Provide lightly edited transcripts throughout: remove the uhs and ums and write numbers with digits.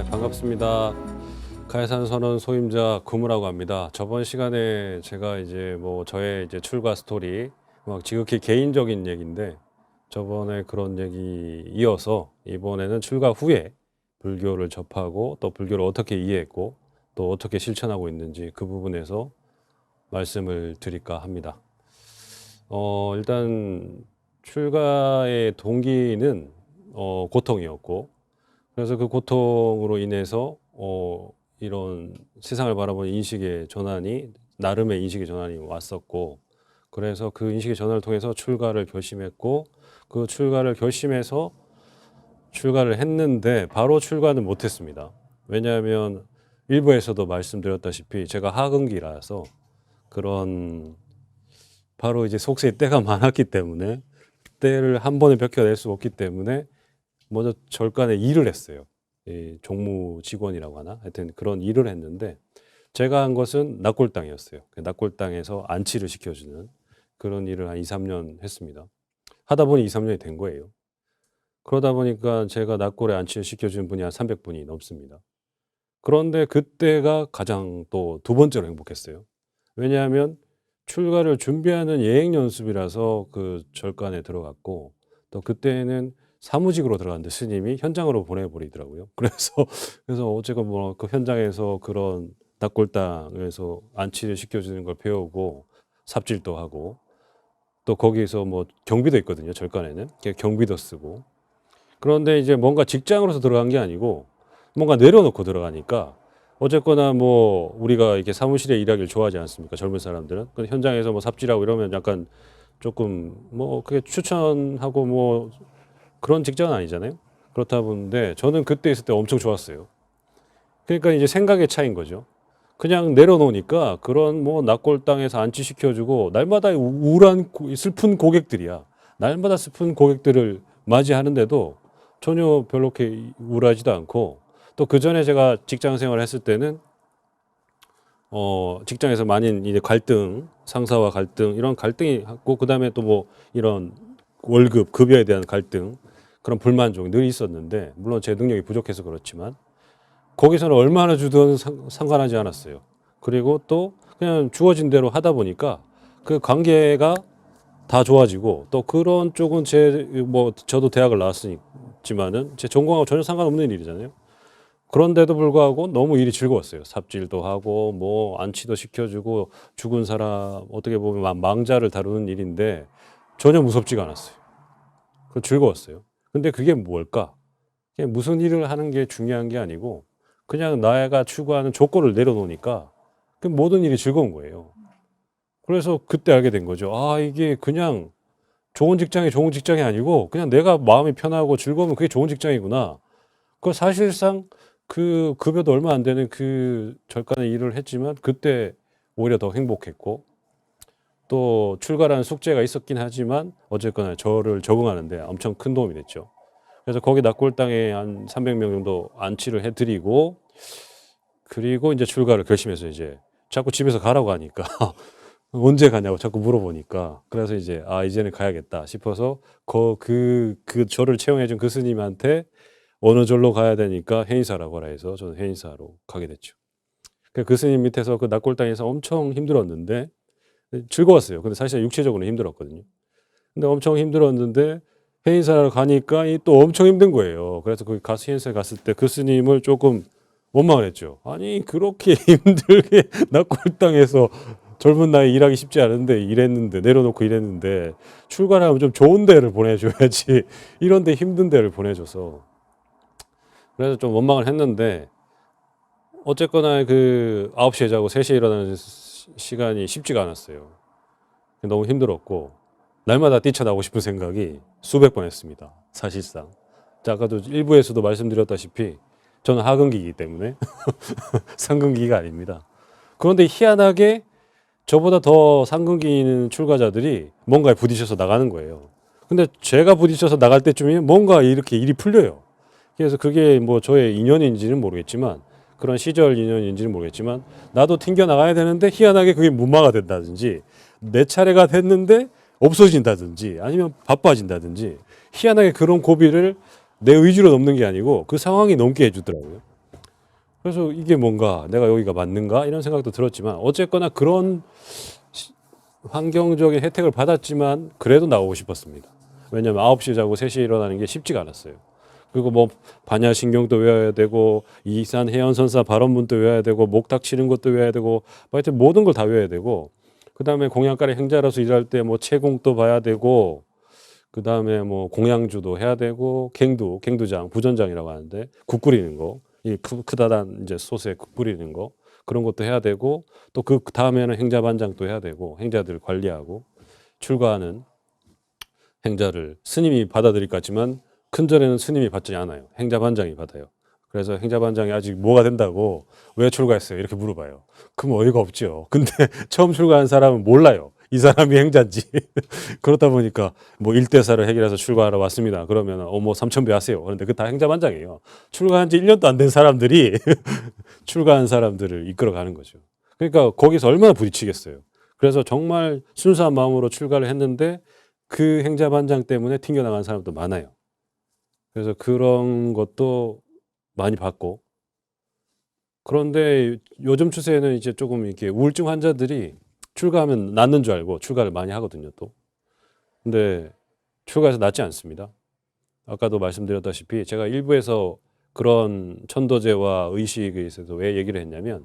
네, 반갑습니다. 가해산 선원 소임자 구무라고 합니다. 저번 시간에 제가 이제 뭐 저의 이제 출가 스토리, 막 지극히 개인적인 얘기인데 저번에 그런 얘기 이어서 이번에는 출가 후에 불교를 접하고 또 불교를 어떻게 이해했고 또 어떻게 실천하고 있는지 그 부분에서 말씀을 드릴까 합니다. 일단 출가의 동기는 고통이었고, 그래서 그 고통으로 인해서 이런 세상을 바라보는 인식의 전환이, 나름의 인식의 전환이 왔었고, 그래서 그 인식의 전환을 통해서 출가를 결심했고, 그 출가를 결심해서 출가를 했는데 바로 출가는 못했습니다. 왜냐하면 일부에서도 말씀드렸다시피 제가 하근기라서 그런 바로 이제 속세의 때가 많았기 때문에 때를 한 번에 벗겨낼 수 없기 때문에 먼저 절간에 일을 했어요. 이 종무 직원이라고 하나? 하여튼 그런 일을 했는데 제가 한 것은 납골당이었어요. 납골당에서 안치를 시켜주는 그런 일을 한 2, 3년 했습니다. 하다 보니 2, 3년이 된 거예요. 그러다 보니까 제가 납골에 안치를 시켜주는 분이 한 300분이 넘습니다. 그런데 그때가 가장 또 두 번째로 행복했어요. 왜냐하면 출가를 준비하는 예행 연습이라서 그 절간에 들어갔고, 또 그때는 사무직으로 들어갔는데 스님이 현장으로 보내버리더라고요. 그래서 어쨌건 뭐 그 현장에서 그런 납골당에서 안치를 시켜주는 걸 배우고 삽질도 하고 또 거기서 뭐 경비도 있거든요. 절간에는 경비도 쓰고. 그런데 이제 뭔가 직장으로서 들어간 게 아니고 뭔가 내려놓고 들어가니까 어쨌거나 뭐 우리가 이렇게 사무실에 일하기를 좋아하지 않습니까? 젊은 사람들은. 근데 현장에서 뭐 삽질하고 이러면 약간 조금 뭐 그게 추천하고 뭐 그런 직장은 아니잖아요. 그렇다 보는데 저는 그때 있을 때 엄청 좋았어요. 그러니까 이제 생각의 차이인 거죠. 그냥 내려놓으니까 그런 뭐 납골당에서 안치시켜주고 날마다 우울한 슬픈 고객들이야. 날마다 슬픈 고객들을 맞이하는데도 전혀 별로 그렇게 우울하지도 않고, 또 그 전에 제가 직장 생활을 했을 때는 직장에서 많은 이제 갈등, 상사와 갈등 이런 갈등이 있고, 그다음에 또 뭐 이런 월급 급여에 대한 갈등, 그런 불만족이 늘 있었는데, 물론 제 능력이 부족해서 그렇지만 거기서는 얼마나 주든 상관하지 않았어요. 그리고 또 그냥 주어진 대로 하다 보니까 그 관계가 다 좋아지고, 또 그런 쪽은 뭐 저도 대학을 나왔지만은 제 전공하고 전혀 상관없는 일이잖아요. 그런데도 불구하고 너무 일이 즐거웠어요. 삽질도 하고 뭐 안치도 시켜주고 죽은 사람 어떻게 보면 망자를 다루는 일인데 전혀 무섭지가 않았어요. 그 즐거웠어요. 근데 그게 뭘까? 그냥 무슨 일을 하는 게 중요한 게 아니고 그냥 나가 추구하는 조건을 내려놓으니까 그 모든 일이 즐거운 거예요. 그래서 그때 알게 된 거죠. 아, 이게 그냥 좋은 직장이 아니고 그냥 내가 마음이 편하고 즐거우면 그게 좋은 직장이구나. 그 사실상 그 급여도 얼마 안 되는 그 절간의 일을 했지만 그때 오히려 더 행복했고, 또 출가라는 숙제가 있었긴 하지만 어쨌거나 저를 적응하는데 엄청 큰 도움이 됐죠. 그래서 거기 납골당에 한 300명 정도 안치를 해드리고, 그리고 이제 출가를 결심해서 이제 자꾸 집에서 가라고 하니까 언제 가냐고 자꾸 물어보니까, 그래서 이제 이제는 가야겠다 싶어서 저를 채용해준 그 스님한테 어느 절로 가야 되니까 해인사라고 하라 해서 저는 해인사로 가게 됐죠. 그 스님 밑에서 그 납골당에서 엄청 힘들었는데 즐거웠어요. 근데 사실 육체적으로 힘들었거든요. 근데 엄청 힘들었는데 해인사를 가니까 또 엄청 힘든 거예요. 그래서 거기 가서 해인사 갔을 때 그 스님을 조금 원망을 했죠. 아니 그렇게 힘들게 납골당에서 젊은 나이 일하기 쉽지 않은데 일했는데, 내려놓고 일했는데 출가하면 좀 좋은 데를 보내줘야지 이런데 힘든 데를 보내줘서, 그래서 좀 원망을 했는데 어쨌거나 그 9시에 자고 3시에 일어나는 시간이 쉽지가 않았어요. 너무 힘들었고 날마다 뛰쳐나오고 싶은 생각이 수백 번 했습니다. 사실상. 자, 아까도 일부에서도 말씀드렸다시피 저는 하근기이기 때문에 상근기가 아닙니다. 그런데 희한하게 저보다 더 상근기 있는 출가자들이 뭔가에 부딪혀서 나가는 거예요. 근데 제가 부딪혀서 나갈 때쯤이면 뭔가 이렇게 일이 풀려요. 그래서 그게 뭐 저의 인연인지는 모르겠지만, 그런 시절 인연인지는 모르겠지만 나도 튕겨 나가야 되는데 희한하게 그게 무마가 된다든지, 내 차례가 됐는데 없어진다든지, 아니면 바빠진다든지, 희한하게 그런 고비를 내 의지로 넘는 게 아니고 그 상황이 넘게 해주더라고요. 그래서 이게 뭔가 내가 여기가 맞는가 이런 생각도 들었지만 어쨌거나 그런 환경적인 혜택을 받았지만 그래도 나오고 싶었습니다. 왜냐하면 9시에 자고 3시에 일어나는 게 쉽지가 않았어요. 그리고 뭐 반야신경도 외워야 되고 이산 해연선사 발언문도 외워야 되고 목탁 치는 것도 외워야 되고 하여튼 모든 걸 다 외워야 되고 그다음에 공양가래 행자로서 일할 때 뭐 채공도 봐야 되고 그다음에 뭐 공양주도 해야 되고 갱두장 부전장이라고 하는데 국 끓이는 거 이 크다란 이제 소스에 국 끓이는 거 그런 것도 해야 되고 또 그 다음에는 행자반장도 해야 되고 행자들 관리하고 출가하는 행자를 스님이 받아들일 것 같지만 큰 절에는 스님이 받지 않아요. 행자반장이 받아요. 그래서 행자반장이 아직 뭐가 된다고 왜 출가했어요? 이렇게 물어봐요. 그럼 어이가 없죠. 근데 처음 출가한 사람은 몰라요. 이 사람이 행자인지. 그렇다 보니까 뭐 일대사를 해결해서 출가하러 왔습니다. 그러면 뭐 삼천배 하세요. 그런데 그 다 행자반장이에요. 출가한 지 1년도 안 된 사람들이 출가한 사람들을 이끌어가는 거죠. 그러니까 거기서 얼마나 부딪히겠어요. 그래서 정말 순수한 마음으로 출가를 했는데 그 행자반장 때문에 튕겨나간 사람도 많아요. 그래서 그런 것도 많이 봤고 그런데 요즘 추세에는 이제 조금 이렇게 우울증 환자들이 출가하면 낫는 줄 알고 출가를 많이 하거든요, 또. 근데 출가해서 낫지 않습니다. 아까도 말씀드렸다시피 제가 일부에서 그런 천도제와 의식에 있어서 왜 얘기를 했냐면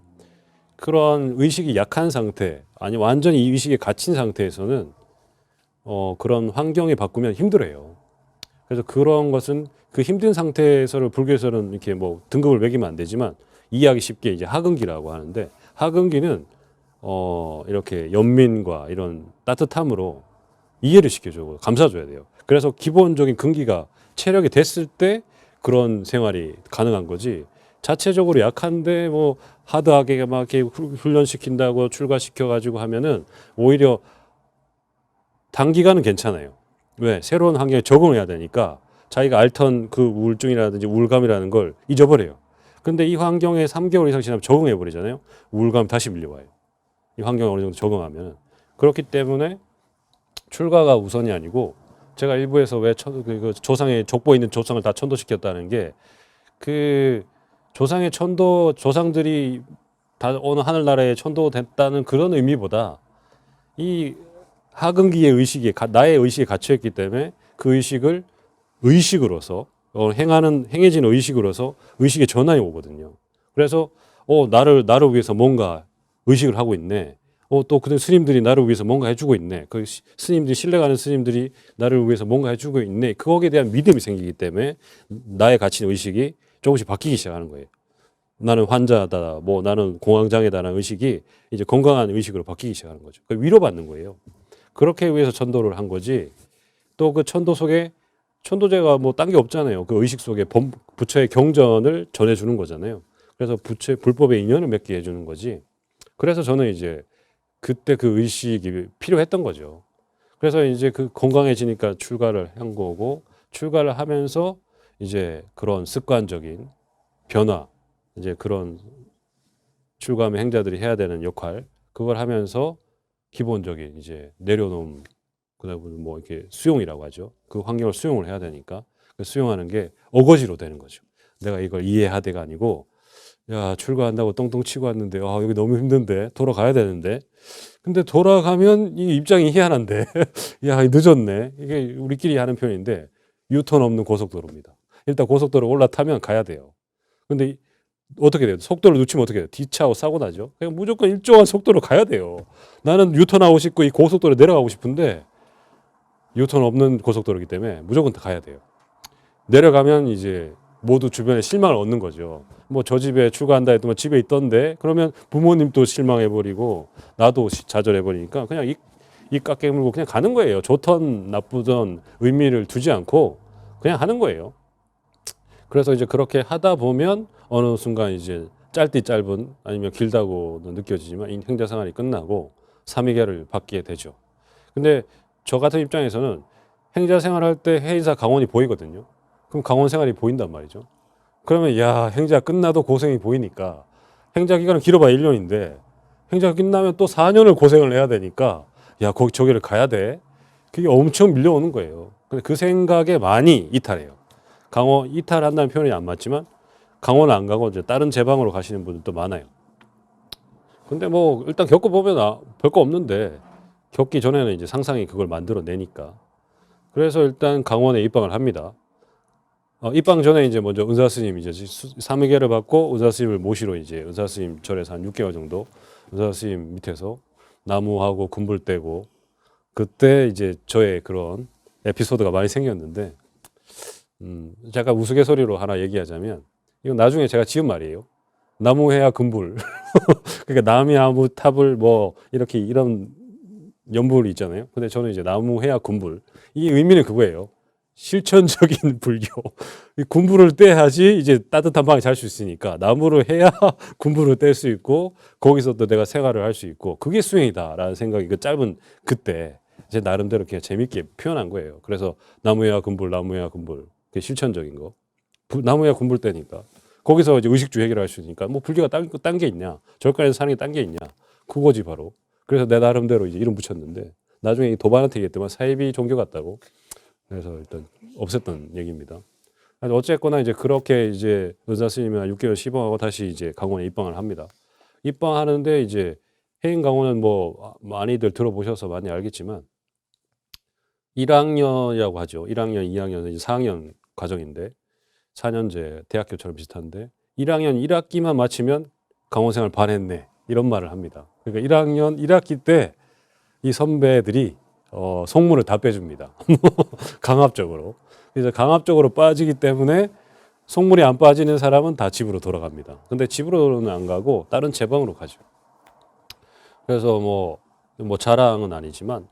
그런 의식이 약한 상태, 아니 완전히 이 의식에 갇힌 상태에서는 그런 환경에 바꾸면 힘들어요. 그래서 그런 것은 그 힘든 상태에서를 불교에서는 이렇게 뭐 등급을 매기면 안 되지만 이해하기 쉽게 이제 하근기라고 하는데 하근기는 이렇게 연민과 이런 따뜻함으로 이해를 시켜주고 감싸줘야 돼요. 그래서 기본적인 근기가 체력이 됐을 때 그런 생활이 가능한 거지. 자체적으로 약한데 뭐 하드하게 막 이렇게 훈련시킨다고 출가시켜가지고 하면은 오히려 단기간은 괜찮아요. 왜? 새로운 환경에 적응해야 되니까 자기가 앓던 그 우울증이라든지 우울감이라는 걸 잊어버려요. 근데 이 환경에 3개월 이상 지나면 적응해 버리잖아요. 우울감이 다시 밀려와요. 이 환경에 어느 정도 적응하면. 그렇기 때문에 출가가 우선이 아니고 제가 일부에서 왜 그 조상의 족보에 있는 조상을 다 천도시켰다는 게 그 조상의 천도 조상들이 다 어느 하늘나라에 천도됐다는 그런 의미보다 이 하근기의 의식이 나의 의식에 갇혀 있기 때문에 그 의식을 의식으로서 행해진 의식으로서 의식의 전환이 오거든요. 그래서 나를 위해서 뭔가 의식을 하고 있네. 또 그런 스님들이 나를 위해서 뭔가 해주고 있네. 그 스님들이 신뢰가는 스님들이 나를 위해서 뭔가 해주고 있네. 거기에 대한 믿음이 생기기 때문에 나의 갇힌 의식이 조금씩 바뀌기 시작하는 거예요. 나는 환자다, 뭐 나는 공황장애다라는 의식이 이제 건강한 의식으로 바뀌기 시작하는 거죠. 위로받는 거예요. 그렇게 위해서 천도를 한 거지. 또 그 천도 속에 천도제가 뭐 딴 게 없잖아요. 그 의식 속에 부처의 경전을 전해주는 거잖아요. 그래서 부처의 불법의 인연을 맺게 해주는 거지. 그래서 저는 이제 그때 그 의식이 필요했던 거죠. 그래서 이제 그 건강해지니까 출가를 한 거고 출가를 하면서 이제 그런 습관적인 변화, 이제 그런 출가하면 행자들이 해야 되는 역할 그걸 하면서 기본적인 이제 내려놓음 그다음에 뭐 이렇게 수용이라고 하죠. 그 환경을 수용을 해야 되니까 그 수용하는 게 어거지로 되는 거죠. 내가 이걸 이해하대가 아니고 야 출가한다고 똥똥 치고 왔는데 여기 너무 힘든데 돌아가야 되는데 근데 돌아가면 이 입장이 희한한데 야 늦었네 이게 우리끼리 하는 표현인데 유턴 없는 고속도로입니다. 일단 고속도로 올라타면 가야 돼요. 근데 어떻게 돼요? 속도를 놓치면 어떻게 돼요? 뒤차고 사고 나죠. 그냥 무조건 일정한 속도로 가야 돼요. 나는 유턴하고 싶고 이 고속도로 내려가고 싶은데 유턴 없는 고속도로이기 때문에 무조건 다 가야 돼요. 내려가면 이제 모두 주변에 실망을 얻는 거죠. 뭐 저 집에 출가한다 해도 뭐 집에 있던데 그러면 부모님도 실망해버리고 나도 좌절해버리니까 그냥 이 깎게 물고 그냥 가는 거예요. 좋던 나쁘던 의미를 두지 않고 그냥 하는 거예요. 그래서 이제 그렇게 하다 보면 어느 순간 이제 짧디 짧은 아니면 길다고도 느껴지지만 이 행자 생활이 끝나고 삼위계를 받게 되죠. 근데 저 같은 입장에서는 행자 생활할 때 해인사 강원이 보이거든요. 그럼 강원 생활이 보인단 말이죠. 그러면 야 행자 끝나도 고생이 보이니까 행자 기간은 길어봐야 1년인데 행자 끝나면 또 4년을 고생을 해야 되니까 야 거기 저기를 가야 돼. 그게 엄청 밀려오는 거예요. 근데 그 생각에 많이 이탈해요. 강원 이탈한다는 표현이 안 맞지만 강원 안 가고 이제 다른 제방으로 가시는 분들도 많아요. 근데 뭐 일단 겪어보면 별거 없는데 겪기 전에는 이제 상상이 그걸 만들어내니까. 그래서 일단 강원에 입방을 합니다. 입방 전에 이제 먼저 은사 스님 이제 사무개를 받고 은사 스님을 모시러 이제 은사 스님 절에서 한 6개월 정도 은사 스님 밑에서 나무하고 군불 떼고 그때 이제 저의 그런 에피소드가 많이 생겼는데 잠깐 우스갯소리로 하나 얘기하자면 이건 나중에 제가 지은 말이에요. 나무해야 금불. 그러니까 남이나무 탑을 뭐 이렇게 이런 연불이 있잖아요. 근데 저는 이제 나무해야 금불. 이 의미는 그거예요. 실천적인 불교. 이 군불을 떼야지 이제 따뜻한 방에 잘 수 있으니까 나무를 해야 군불을 뗄 수 있고 거기서 또 내가 생활을 할 수 있고 그게 수행이다라는 생각이 그 짧은 그때 제 나름대로 그냥 재밌게 표현한 거예요. 그래서 나무해야 군불, 나무해야 군불. 그게 실천적인 거. 나무해야 군불 떼니까. 거기서 이제 의식주 해결할 수 있으니까 뭐 불교가 딴 게 있냐? 절간에서 사는 게 딴 게 있냐? 그거지 바로. 그래서 내 나름대로 이제 이름 붙였는데 나중에 이 도반한테 얘기했더만 사이비 종교 같다고. 그래서 일단 없앴던 얘기입니다. 어쨌거나 이제 그렇게 이제 은사 스님이랑 6개월 시봉하고 다시 이제 강원에 입방을 합니다. 입방하는데 이제 해인 강원은 뭐 많이들 들어보셔서 많이 알겠지만 1학년이라고 하죠. 1학년, 2학년, 이제 4학년 과정인데 4년제 대학교처럼 비슷한데 1학년 1학기만 마치면 강원생활 반했네 이런 말을 합니다. 그러니까 1학년 1학기 때 이 선배들이 속물을 다 빼줍니다. 강압적으로. 그래서 강압적으로 빠지기 때문에 속물이 안 빠지는 사람은 다 집으로 돌아갑니다. 근데 집으로는 안 가고 다른 제방으로 가죠. 그래서 뭐 자랑은 아니지만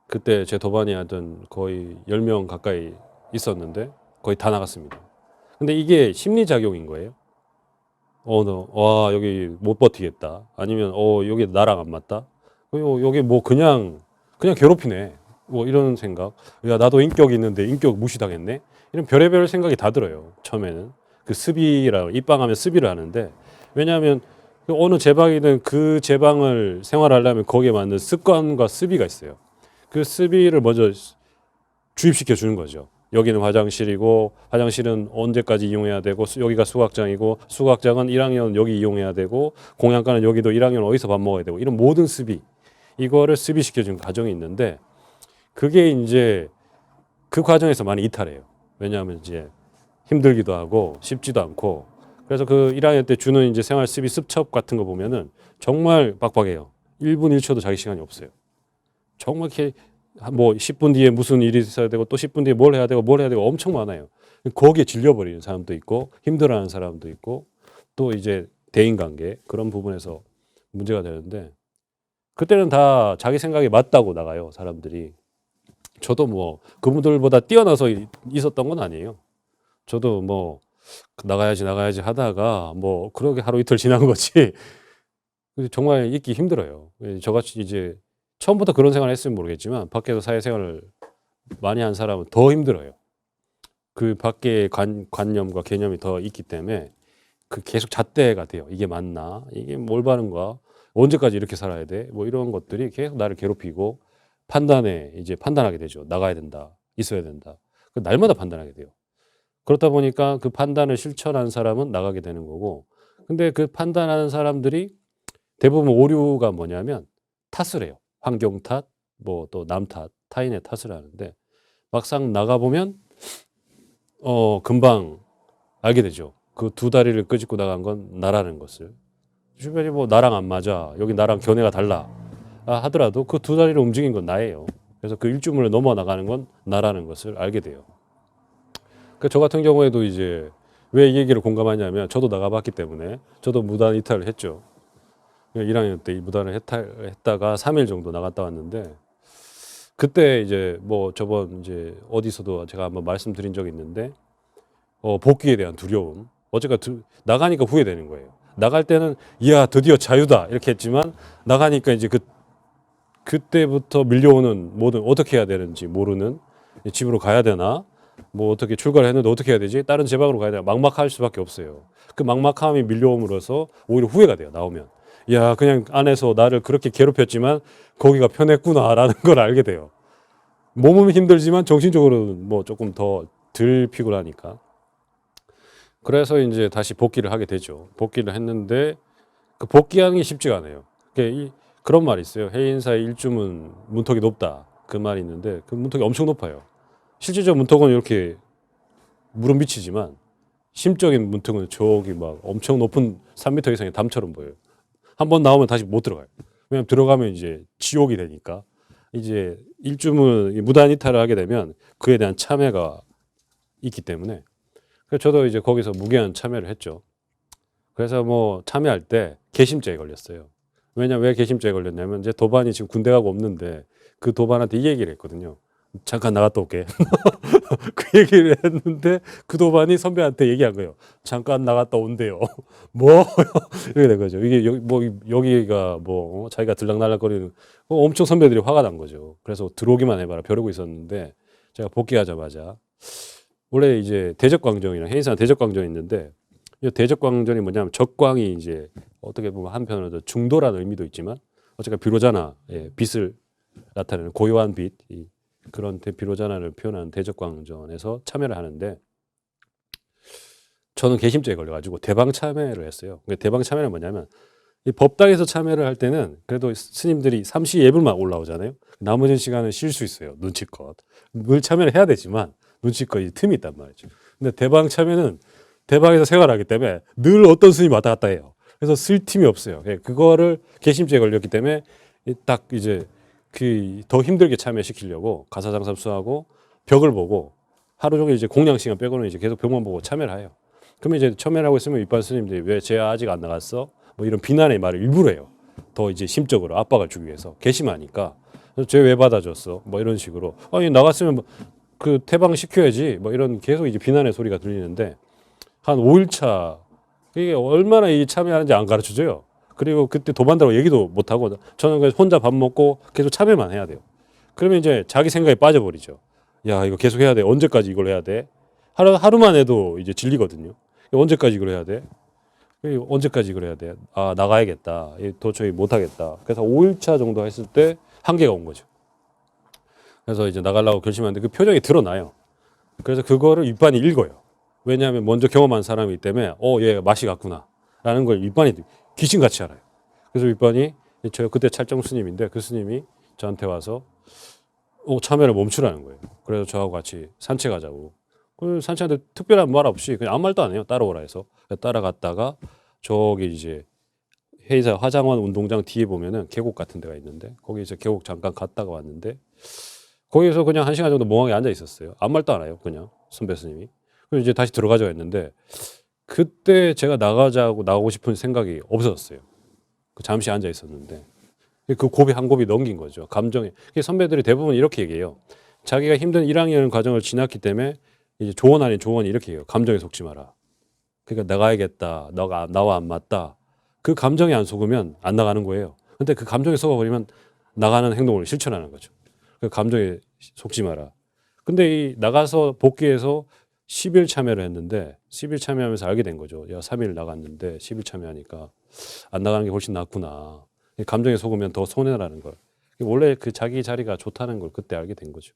그때 제 도반이 하던 거의 10명 가까이 있었는데 거의 다 나갔습니다. 근데 이게 심리작용인 거예요. 와, 여기 못 버티겠다. 아니면, 여기 나랑 안 맞다. 여기 뭐 그냥 괴롭히네. 뭐 이런 생각. 야, 나도 인격이 있는데 인격 무시당했네. 이런 별의별 생각이 다 들어요. 처음에는. 그 습이라, 입방하면 습이를 하는데, 왜냐하면 어느 제방이든 그 제방을 생활하려면 거기에 맞는 습관과 습이가 있어요. 그 습이를 먼저 주입시켜 주는 거죠. 여기는 화장실이고 화장실은 언제까지 이용해야 되고 여기가 수학장이고 수학장은 1학년 여기 이용해야 되고 공양가는 여기도 1학년 어디서 밥 먹어야 되고 이런 모든 습이 이거를 습이시켜준 과정이 있는데 그게 이제 그 과정에서 많이 이탈해요. 왜냐하면 이제 힘들기도 하고 쉽지도 않고 그래서 그 1학년 때 주는 이제 생활 습이 습첩 같은 거 보면은 정말 빡빡해요. 1분 1초도 자기 시간이 없어요. 정말 이렇게 뭐 10분 뒤에 무슨 일이 있어야 되고 또 10분 뒤에 뭘 해야 되고 엄청 많아요. 거기에 질려버리는 사람도 있고 힘들어하는 사람도 있고 또 이제 대인관계 그런 부분에서 문제가 되는데 그때는 다 자기 생각에 맞다고 나가요 사람들이. 저도 뭐 그분들보다 뛰어나서 있었던 건 아니에요. 저도 뭐 나가야지 하다가 뭐 그렇게 하루 이틀 지난 거지 정말 있기 힘들어요. 저같이 이제 처음부터 그런 생활을 했으면 모르겠지만 밖에서 사회생활을 많이 한 사람은 더 힘들어요. 그 밖에 관념과 개념이 더 있기 때문에 그 계속 잣대가 돼요. 이게 맞나? 이게 뭘 바른 거야? 언제까지 이렇게 살아야 돼? 뭐 이런 것들이 계속 나를 괴롭히고 이제 판단하게 되죠. 나가야 된다. 있어야 된다. 날마다 판단하게 돼요. 그렇다 보니까 그 판단을 실천한 사람은 나가게 되는 거고 근데 그 판단하는 사람들이 대부분 오류가 뭐냐면 탓을 해요. 환경 탓, 뭐 또 남 탓, 타인의 탓을 하는데 막상 나가보면 금방 알게 되죠. 그 두 다리를 끄집고 나간 건 나라는 것을. 주변이 뭐 나랑 안 맞아. 여기 나랑 견해가 달라. 하더라도 그 두 다리를 움직인 건 나예요. 그래서 그 일주문을 넘어 나가는 건 나라는 것을 알게 돼요. 저 같은 경우에도 이제 왜 이 얘기를 공감하냐면 저도 나가봤기 때문에 저도 무단 이탈을 했죠. 1학년 때 무단을 했다가 3일 정도 나갔다 왔는데 그때 이제 뭐 저번 이제 어디서도 제가 한번 말씀드린 적이 있는데 복귀에 대한 두려움. 어제가 나가니까 후회되는 거예요. 나갈 때는 이야 드디어 자유다 이렇게 했지만 나가니까 이제 그때부터 밀려오는 모든 어떻게 해야 되는지 모르는 집으로 가야 되나 뭐 어떻게 출가를 했는데 어떻게 해야 되지 다른 제방으로 가야 되나 막막할 수밖에 없어요. 그 막막함이 밀려옴으로써 오히려 후회가 돼요. 나오면 야 그냥 안에서 나를 그렇게 괴롭혔지만 거기가 편했구나라는 걸 알게 돼요. 몸은 힘들지만 정신적으로는 뭐 조금 더 덜 피곤하니까. 그래서 이제 다시 복귀를 하게 되죠. 복귀를 했는데 그 복귀하는 게 쉽지가 않아요. 그런 말이 있어요. 해인사의 일주문 문턱이 높다. 그 말이 있는데 그 문턱이 엄청 높아요. 실질적 문턱은 이렇게 물은 비치지만 심적인 문턱은 저기 막 엄청 높은 3m 이상의 담처럼 보여요. 한 번 나오면 다시 못 들어가요. 왜냐면 들어가면 이제 지옥이 되니까. 이제 일주문 무단 이탈을 하게 되면 그에 대한 참회가 있기 때문에. 그래서 저도 이제 거기서 무기한 참여를 했죠. 그래서 뭐 참여할 때 개심죄에 걸렸어요. 왜냐면 왜 개심죄에 걸렸냐면 이제 도반이 지금 군대 가고 없는데 그 도반한테 이 얘기를 했거든요. 잠깐 나갔다 올게. 그 얘기를 했는데 그 도반이 선배한테 얘기한 거예요. 잠깐 나갔다 온대요. 뭐 이렇게 된 거죠. 이게 여기가 뭐 자기가 들락날락거리는 엄청 선배들이 화가 난 거죠. 그래서 들어오기만 해봐라 벼르고 있었는데 제가 복귀하자마자 원래 이제 대적광정이랑 해인사는 대적광정이 있는데 이 대적광전이 뭐냐면 적광이 이제 어떻게 보면 한편으로 중도라는 의미도 있지만 어쨌든 비로자나 빛을 나타내는 고요한 빛 그런 비로자나를 표현하는 대적광전에서 참여를 하는데 저는 개심죄에 걸려가지고 대방 참여를 했어요. 대방 참여는 뭐냐면 이 법당에서 참여를 할 때는 그래도 스님들이 삼시 예불만 올라오잖아요. 나머지 시간은 쉴 수 있어요. 눈치껏 늘 참여를 해야 되지만 눈치껏 틈이 있단 말이죠. 근데 대방 참여는 대방에서 생활하기 때문에 늘 어떤 스님이 왔다 갔다 해요. 그래서 쓸 틈이 없어요. 그거를 개심죄에 걸렸기 때문에 딱 이제 그 더 힘들게 참여시키려고 가사장삼수하고 벽을 보고 하루 종일 이제 공양 시간 빼고는 이제 계속 벽만 보고 참여를 해요. 그러면 이제 참여를 하고 있으면 윗반 스님들이 왜 쟤 아직 안 나갔어? 뭐 이런 비난의 말을 일부러 해요. 더 이제 심적으로 압박을 주기 위해서 개심하니까 쟤 왜 받아줬어? 뭐 이런 식으로 아니 나갔으면 그 퇴방 시켜야지 뭐 이런 계속 이제 비난의 소리가 들리는데 한 5일차 이게 얼마나 이 참여하는지 안 가르쳐줘요. 그리고 그때 도반다고 얘기도 못하고 저는 그냥 혼자 밥 먹고 계속 참여만 해야 돼요. 그러면 이제 자기 생각에 빠져버리죠. 야 이거 계속 해야 돼. 언제까지 이걸 해야 돼? 하루만 해도 이제 질리거든요. 언제까지 이걸 해야 돼? 언제까지 이걸 해야 돼? 아 나가야겠다. 도저히 못하겠다. 그래서 5일차 정도 했을 때 한계가 온 거죠. 그래서 이제 나가려고 결심하는데 그 표정이 드러나요. 그래서 그거를 윗반이 읽어요. 왜냐하면 먼저 경험한 사람이기 때문에 얘 맛이 갔구나 라는 걸 윗반이 귀신같이 알아요. 그래서 윗반이 저 그때 찰정 스님인데 그 스님이 저한테 와서 참여를 멈추라는 거예요. 그래서 저하고 같이 산책하자고. 그 산책하는데 특별한 말 없이 그냥 아무 말도 안 해요. 따라오라 해서 따라갔다가 저기 이제 회의사 화장원 운동장 뒤에 보면은 계곡 같은 데가 있는데 거기 이제 계곡 잠깐 갔다가 왔는데 거기서 그냥 1시간 정도 멍하게 앉아 있었어요. 아무 말도 안 해요. 그냥 선배 스님이. 그리고 이제 다시 들어가자고 했는데 그때 제가 나가고 싶은 생각이 없어졌어요. 잠시 앉아 있었는데 그 고비 한 고비 넘긴 거죠. 감정에. 선배들이 대부분 이렇게 얘기해요. 자기가 힘든 1학년 과정을 지났기 때문에 이제 조언 아닌 조언이 이렇게 해요. 감정에 속지 마라. 그러니까 나가야겠다. 너가 나와 안 맞다. 그 감정에 안 속으면 안 나가는 거예요. 근데 그 감정에 속아버리면 나가는 행동을 실천하는 거죠. 그 감정에 속지 마라. 근데 이 나가서 복귀해서 10일 참여를 했는데 10일 참여하면서 알게 된 거죠. 야, 3일 나갔는데 10일 참여하니까 안 나가는 게 훨씬 낫구나. 감정에 속으면 더 손해라는 걸. 원래 그 자기 자리가 좋다는 걸 그때 알게 된 거죠.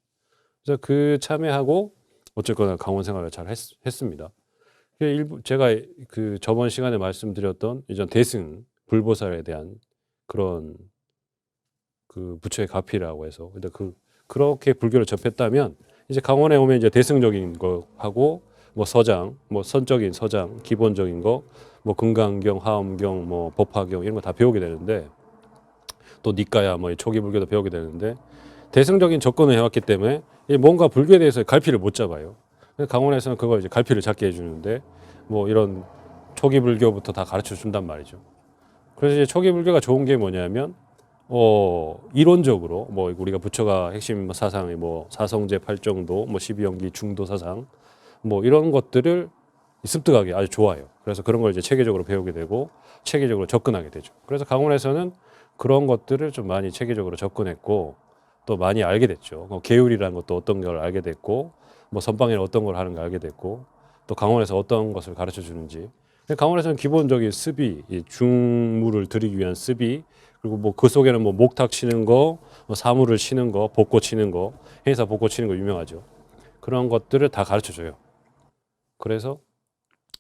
그래서 그 참여하고 어쨌거나 강원 생활을 잘 했습니다. 제가 그 저번 시간에 말씀드렸던 이전 대승 불보살에 대한 그런 그 부처의 가피라고 해서 근데 그렇게 불교를 접했다면 이제 강원에 오면 이제 대승적인 거 하고 뭐 서장, 뭐 선적인 서장, 기본적인 거, 뭐 금강경, 하엄경, 뭐 법화경 이런 거 다 배우게 되는데 또 니까야 뭐 초기 불교도 배우게 되는데 대승적인 접근을 해왔기 때문에 뭔가 불교에 대해서 갈피를 못 잡아요. 강원에서는 그걸 이제 갈피를 잡게 해주는데 뭐 이런 초기 불교부터 다 가르쳐 준단 말이죠. 그래서 이제 초기 불교가 좋은 게 뭐냐면 이론적으로 뭐 우리가 부처가 핵심 사상이 뭐 사성제 8정도, 뭐 12연기 중도 사상 뭐 이런 것들을 습득하기 아주 좋아요. 그래서 그런 걸 이제 체계적으로 배우게 되고 체계적으로 접근하게 되죠. 그래서 강원에서는 그런 것들을 좀 많이 체계적으로 접근했고 또 많이 알게 됐죠. 계율이라는 것도 어떤 걸 알게 됐고 뭐 선방에는 어떤 걸 하는 걸 알게 됐고 또 강원에서 어떤 것을 가르쳐 주는지. 강원에서는 기본적인 스비, 중무를 들이기 위한 스비 그리고 뭐 그 속에는 뭐 목탁 치는 거, 뭐 사물을 치는 거, 복고 치는 거, 행사 복고 치는 거 유명하죠. 그런 것들을 다 가르쳐 줘요. 그래서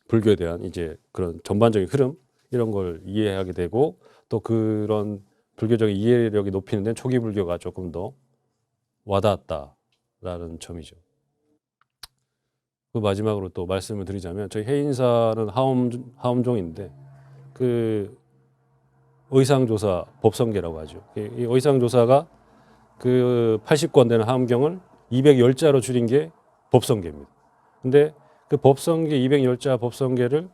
불교에 대한 이제 그런 전반적인 흐름 이런 걸 이해하게 되고 또 그런 불교적인 이해력이 높이는 데는 초기 불교가 조금 더 와닿았다라는 점이죠. 그 마지막으로 또 말씀을 드리자면 저희 해인사는 하엄종인데 그 의상조사 법성계라고 하죠. 이 의상조사가 그 80권 되는 하엄경을 210자로 줄인 게 법성계입니다. 근데 그 법성계 210자 법성계를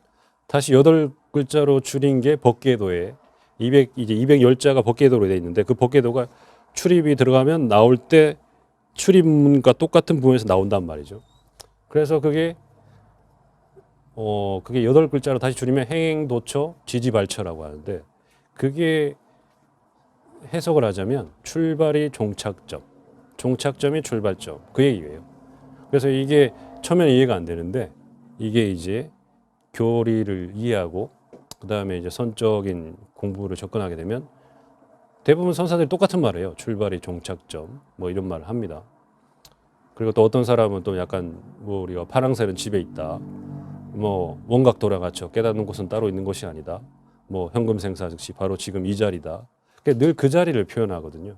다시 8글자로 줄인 게 법계도에 이제 210자가 법계도로 돼 있는데 그 법계도가 출입이 들어가면 나올 때 출입문과 똑같은 부분에서 나온단 말이죠. 그래서 그게 8글자로 다시 줄이면 행행도처 지지발처라고 하는데 그게 해석을 하자면 출발이 종착점, 종착점이 출발점 그 얘기예요. 그래서 이게 처음에는 이해가 안 되는데 이게 이제 교리를 이해하고 그 다음에 이제 선적인 공부를 접근하게 되면 대부분 선사들이 똑같은 말을 해요. 출발이 종착점 뭐 이런 말을 합니다. 그리고 또 어떤 사람은 또 약간 뭐 우리가 파랑새는 집에 있다. 뭐 원각 돌아가쳐 깨닫는 곳은 따로 있는 것이 아니다. 뭐 현금생사 즉시 바로 지금 이 자리다. 늘 그 자리를 표현하거든요.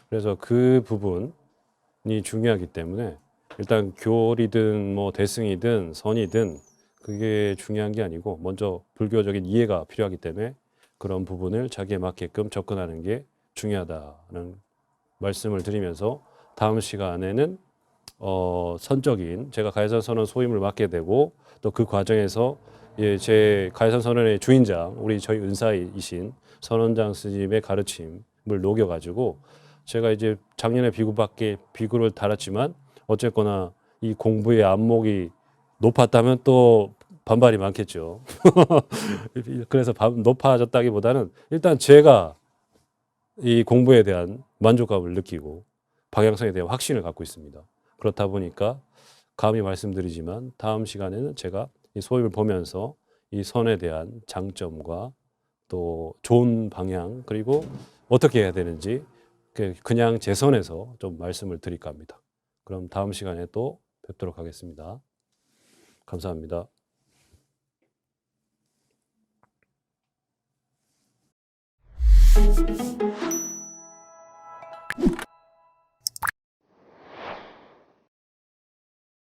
그래서 그 부분이 중요하기 때문에 일단 교리든 뭐 대승이든 선이든 그게 중요한 게 아니고 먼저 불교적인 이해가 필요하기 때문에 그런 부분을 자기에 맞게끔 접근하는 게 중요하다는 말씀을 드리면서 다음 시간에는 선적인 제가 가해산 선언 소임을 맡게 되고 또 그 과정에서 예, 제 가해산 선언의 주인장 우리 저희 은사이신 선원장 스님의 가르침을 녹여가지고 제가 이제 작년에 비구를 달았지만 어쨌거나 이 공부의 안목이 높았다면 또 반발이 많겠죠. 그래서 높아졌다기보다는 일단 제가 이 공부에 대한 만족감을 느끼고 방향성에 대한 확신을 갖고 있습니다. 그렇다 보니까 감히 말씀드리지만 다음 시간에는 제가 이 소임을 보면서 이 선에 대한 장점과 또 좋은 방향 그리고 어떻게 해야 되는지 그냥 제 선에서 좀 말씀을 드릴까 합니다. 그럼 다음 시간에 또 뵙도록 하겠습니다. 감사합니다.